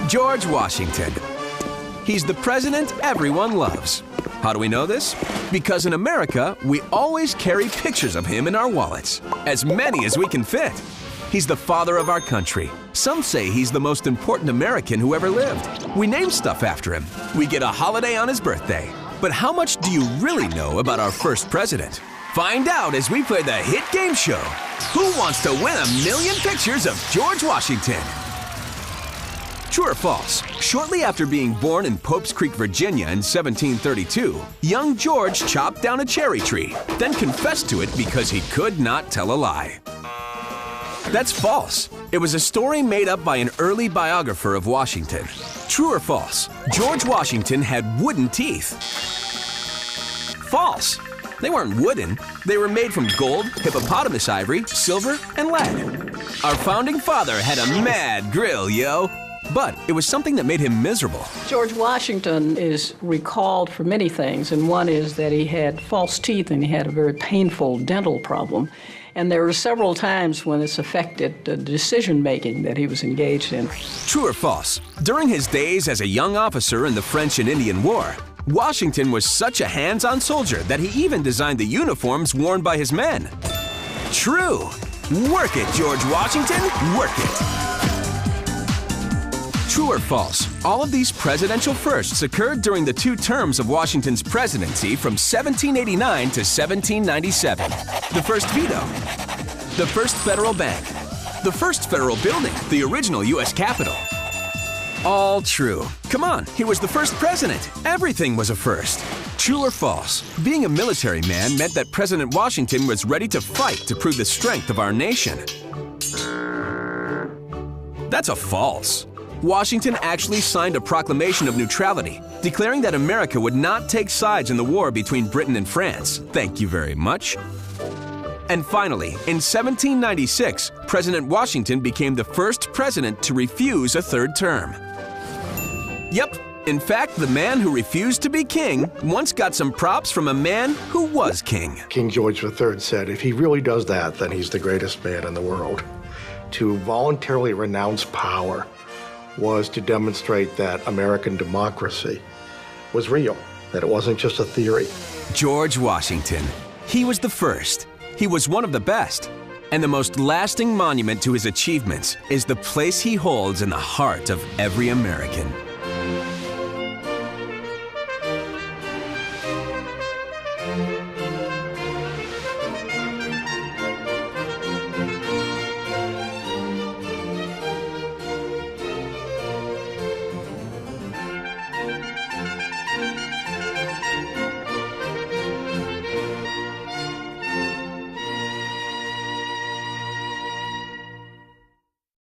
George Washington. He's the president everyone loves. How do we know this? Because in America, we always carry pictures of him in our wallets, as many as we can fit. He's the father of our country. Some say he's the most important American who ever lived. We name stuff after him. We get a holiday on his birthday. But how much do you really know about our first president? Find out as we play the hit game show, Who Wants to Win a Million Pictures of George Washington? True or false? Shortly after being born in Pope's Creek, Virginia in 1732, young George chopped down a cherry tree, then confessed to it because he could not tell a lie. That's false. It was a story made up by an early biographer of Washington. True or false? George Washington had wooden teeth. False. They weren't wooden. They were made from gold, hippopotamus ivory, silver, and lead. Our founding father had a mad grill, yo. But it was something that made him miserable. George Washington is recalled for many things, and one is that he had false teeth and he had a very painful dental problem. And there were several times when this affected the decision-making that he was engaged in. True or false? During his days as a young officer in the French and Indian War, Washington was such a hands-on soldier that he even designed the uniforms worn by his men. True. Work it, George Washington, work it. True or false? All of these presidential firsts occurred during the 2 terms of Washington's presidency from 1789 to 1797. The first veto, the first federal bank, the first federal building, the original U.S. Capitol. All true. Come on, he was the first president. Everything was a first. True or false? Being a military man meant that President Washington was ready to fight to prove the strength of our nation. That's a false. Washington actually signed a proclamation of neutrality, declaring that America would not take sides in the war between Britain and France. Thank you very much. And finally, in 1796, President Washington became the first president to refuse a 3rd term. Yep, in fact, the man who refused to be king once got some props from a man who was king. King George III said, if he really does that, then he's the greatest man in the world. To voluntarily renounce power was to demonstrate that American democracy was real, that it wasn't just a theory. George Washington. He was the first. He was one of the best. And the most lasting monument to his achievements is the place he holds in the heart of every American.